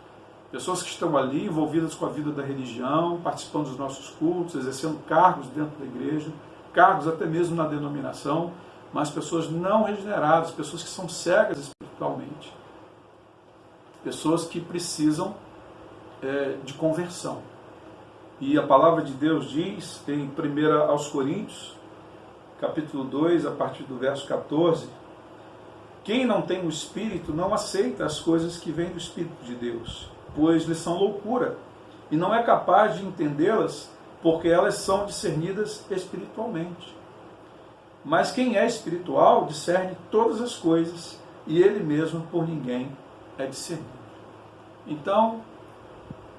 Pessoas que estão ali envolvidas com a vida da religião, participando dos nossos cultos, exercendo cargos dentro da igreja, cargos até mesmo na denominação, mas pessoas não regeneradas, pessoas que são cegas espiritualmente, pessoas que precisam de conversão. E a palavra de Deus diz em 1 aos Coríntios, capítulo 2, a partir do verso 14, quem não tem o Espírito não aceita as coisas que vêm do Espírito de Deus, pois lhes são loucura, e não é capaz de entendê-las, porque elas são discernidas espiritualmente. Mas quem é espiritual discerne todas as coisas, e ele mesmo por ninguém é discernido. Então,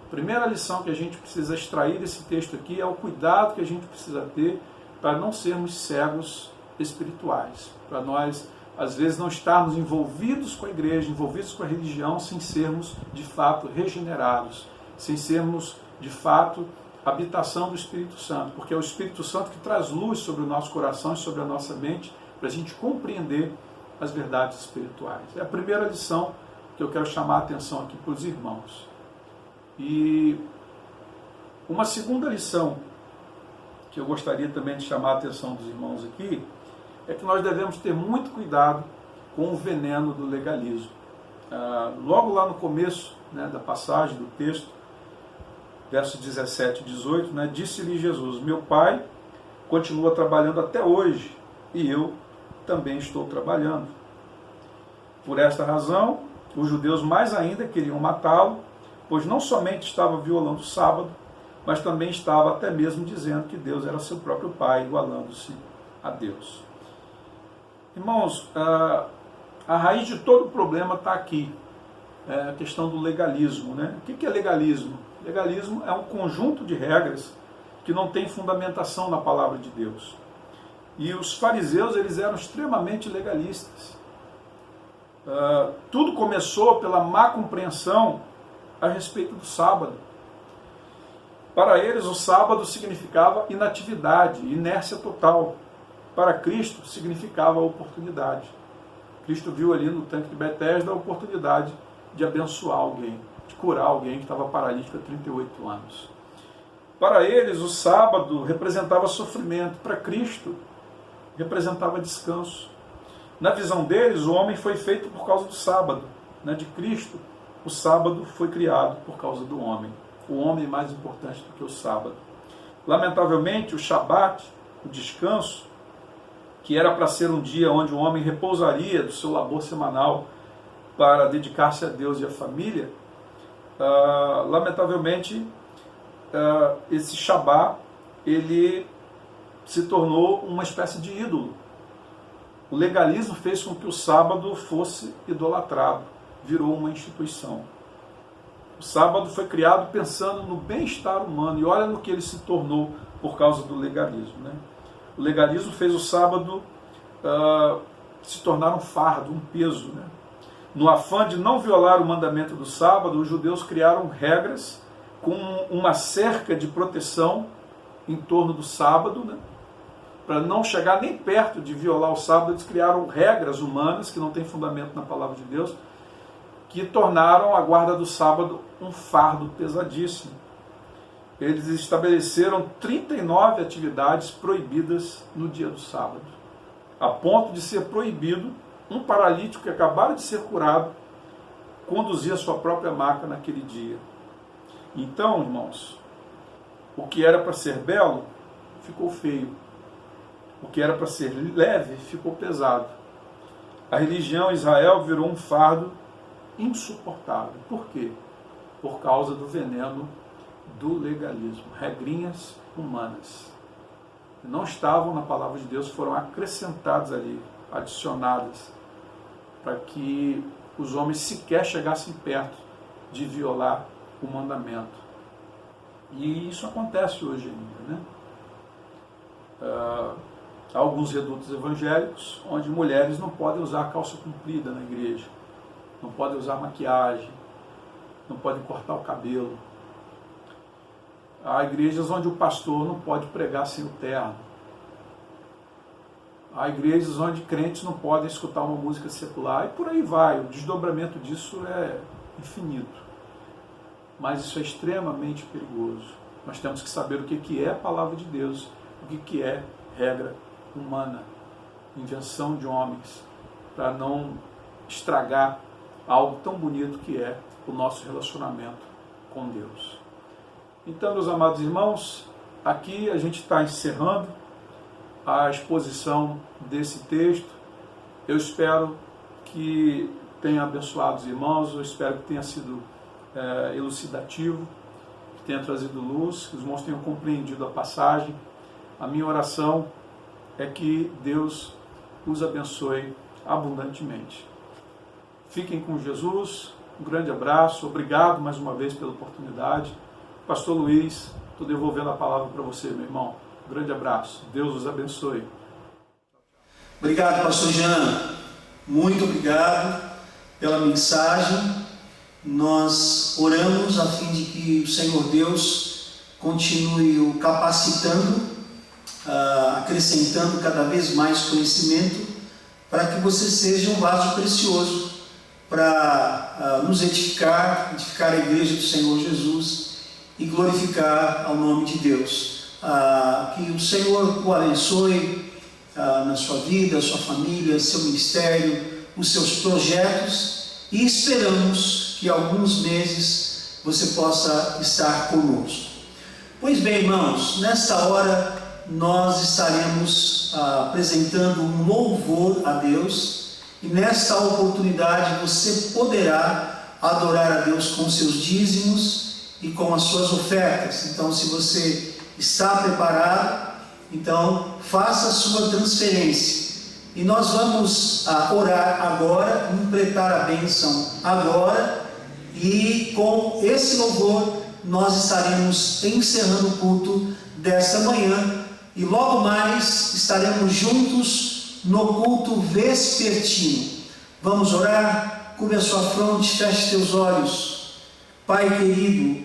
a primeira lição que a gente precisa extrair desse texto aqui é o cuidado que a gente precisa ter para não sermos cegos espirituais, para nós, às vezes, não estarmos envolvidos com a igreja, envolvidos com a religião, sem sermos, de fato, regenerados, sem sermos, de fato, habitação do Espírito Santo, porque é o Espírito Santo que traz luz sobre o nosso coração e sobre a nossa mente, para a gente compreender as verdades espirituais. É a primeira lição que eu quero chamar a atenção aqui para os irmãos. E uma segunda lição que eu gostaria também de chamar a atenção dos irmãos aqui é que nós devemos ter muito cuidado com o veneno do legalismo. Logo lá no começo, né, da passagem do texto, versos 17 e 18, né, disse-lhe Jesus, meu Pai continua trabalhando até hoje e eu também estou trabalhando. Por esta razão, os judeus mais ainda queriam matá-lo, pois não somente estava violando o sábado, mas também estava até mesmo dizendo que Deus era seu próprio Pai, igualando-se a Deus. Irmãos, a raiz de todo o problema está aqui, a questão do legalismo, né? O que é legalismo? Legalismo é um conjunto de regras que não tem fundamentação na palavra de Deus. E os fariseus, eles eram extremamente legalistas. Tudo começou pela má compreensão a respeito do sábado. Para eles, o sábado significava inatividade, inércia total. Para Cristo, significava oportunidade. Cristo viu ali no tanque de Betesda a oportunidade de abençoar alguém, de curar alguém que estava paralítico há 38 anos. Para eles, o sábado representava sofrimento. Para Cristo, representava descanso. Na visão deles, o homem foi feito por causa do sábado. Na de Cristo, o sábado foi criado por causa do homem. O homem é mais importante do que o sábado. Lamentavelmente, o Shabat, o descanso, que era para ser um dia onde o homem repousaria do seu labor semanal para dedicar-se a Deus e à família, lamentavelmente, esse Shabat, ele se tornou uma espécie de ídolo. O legalismo fez com que o sábado fosse idolatrado, virou uma instituição. O sábado foi criado pensando no bem-estar humano, e olha no que ele se tornou por causa do legalismo, né? O legalismo fez o sábado se tornar um fardo, um peso, né? No afã de não violar o mandamento do sábado, os judeus criaram regras com uma cerca de proteção em torno do sábado, né? Para não chegar nem perto de violar o sábado, eles criaram regras humanas, que não têm fundamento na palavra de Deus, que tornaram a guarda do sábado um fardo pesadíssimo. Eles estabeleceram 39 atividades proibidas no dia do sábado, a ponto de ser proibido um paralítico que acabara de ser curado conduzir a sua própria maca naquele dia. Então, irmãos, o que era para ser belo ficou feio. O que era para ser leve ficou pesado. A religião Israel virou um fardo insuportável. Por quê? Por causa do veneno do legalismo. Regrinhas humanas. Não estavam na palavra de Deus, foram acrescentadas ali, adicionadas, para que os homens sequer chegassem perto de violar o mandamento. E isso acontece hoje ainda, né? Há alguns redutos evangélicos onde mulheres não podem usar calça comprida na igreja, não podem usar maquiagem, não podem cortar o cabelo. Há igrejas onde o pastor não pode pregar sem o terno. Há igrejas onde crentes não podem escutar uma música secular, e por aí vai. O desdobramento disso é infinito. Mas isso é extremamente perigoso. Nós temos que saber o que é a palavra de Deus, o que é regra humana, invenção de homens, para não estragar algo tão bonito que é o nosso relacionamento com Deus. Então, meus amados irmãos, aqui a gente está encerrando a exposição desse texto. Eu espero que tenha abençoado os irmãos, eu espero que tenha sido elucidativo, que tenha trazido luz, que os irmãos tenham compreendido a passagem. A minha oração é que Deus os abençoe abundantemente. Fiquem com Jesus, um grande abraço, obrigado mais uma vez pela oportunidade. Pastor Luiz, estou devolvendo a palavra para você, meu irmão. Um grande abraço, Deus os abençoe. Obrigado, pastor Jean. Muito obrigado pela mensagem. Nós oramos a fim de que o Senhor Deus continue o capacitando, acrescentando cada vez mais conhecimento, para que você seja um vaso precioso para nos edificar a igreja do Senhor Jesus e glorificar ao nome de Deus. Que o Senhor o abençoe na sua vida, sua família, seu ministério, os seus projetos, e esperamos que alguns meses você possa estar conosco. Pois bem, irmãos, nesta hora nós estaremos apresentando um louvor a Deus, e nesta oportunidade você poderá adorar a Deus com seus dízimos e com as suas ofertas. Então, se você está preparado, então faça a sua transferência. E nós vamos orar agora, completar a bênção agora, e com esse louvor nós estaremos encerrando o culto desta manhã, e logo mais estaremos juntos no culto vespertino. Vamos orar? Curva a sua fronte, feche teus olhos. Pai querido,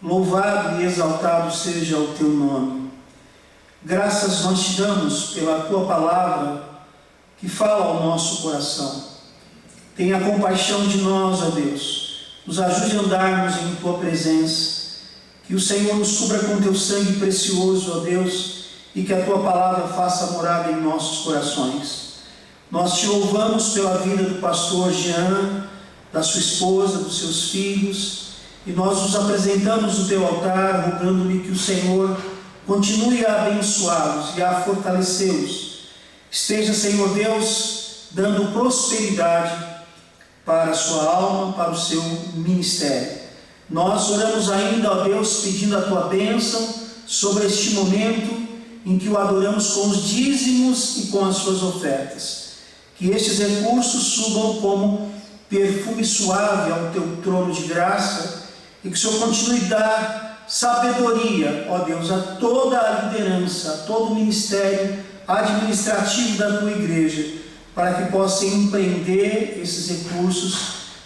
louvado e exaltado seja o teu nome. Graças nós te damos pela tua palavra que fala ao nosso coração. Tenha compaixão de nós, ó Deus. Nos ajude a andarmos em tua presença. Que o Senhor nos cubra com teu sangue precioso, ó Deus, e que a tua palavra faça morada em nossos corações. Nós te louvamos pela vida do pastor Jean, da sua esposa, dos seus filhos, e nós nos apresentamos no teu altar, rogando-lhe que o Senhor continue a abençoá-los e a fortalecê-los. Esteja, Senhor Deus, dando prosperidade para a sua alma, para o seu ministério. Nós oramos ainda, ó Deus, pedindo a tua bênção sobre este momento em que o adoramos com os dízimos e com as suas ofertas. Que estes recursos subam como perfume suave ao teu trono de graça e que o Senhor continue a dar sabedoria, ó Deus, a toda a liderança, a todo o ministério administrativo da tua igreja, para que possam empreender esses recursos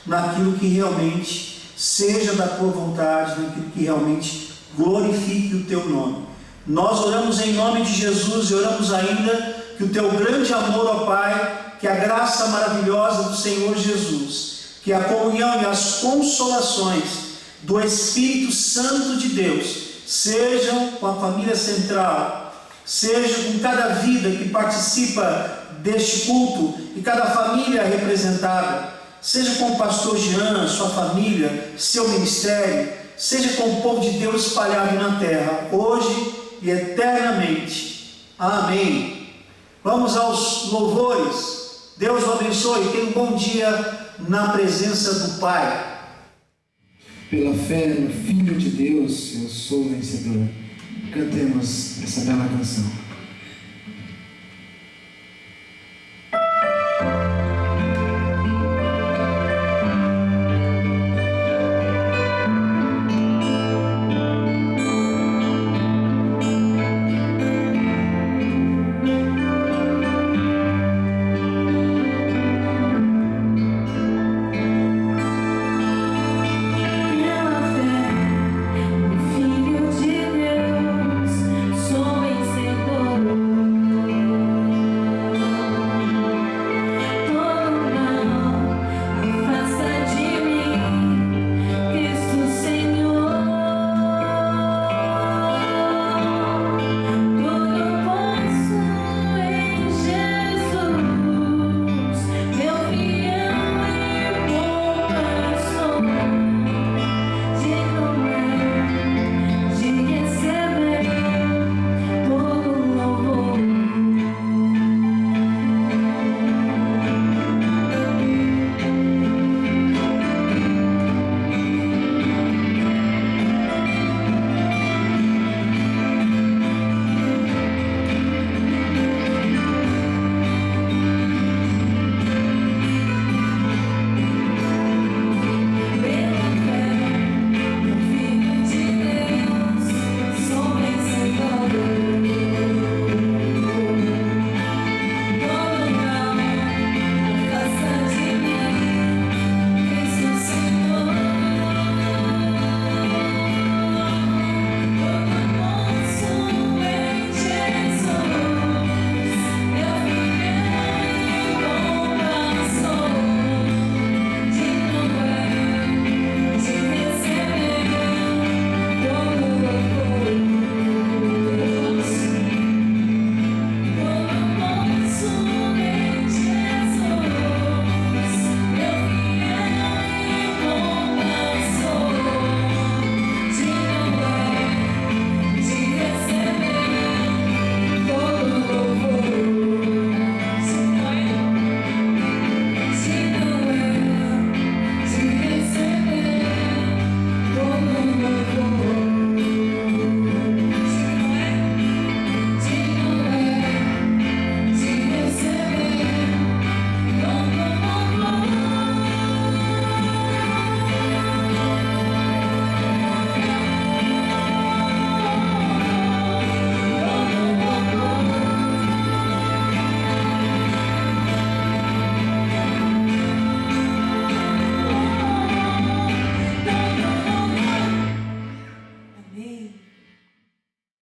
naquilo que realmente seja da tua vontade, naquilo que realmente glorifique o teu nome. Nós oramos em nome de Jesus e oramos ainda que o teu grande amor, ó Pai, que a graça maravilhosa do Senhor Jesus, que a comunhão e as consolações do Espírito Santo de Deus sejam com a família central, sejam com cada vida que participa deste culto e cada família representada, seja com o pastor Jean, sua família, seu ministério, seja com o povo de Deus espalhado na terra, hoje e eternamente. Amém. Vamos aos louvores. Deus o abençoe e tenha um bom dia na presença do Pai. Pela fé no Filho de Deus, eu sou vencedor. Cantemos essa bela canção.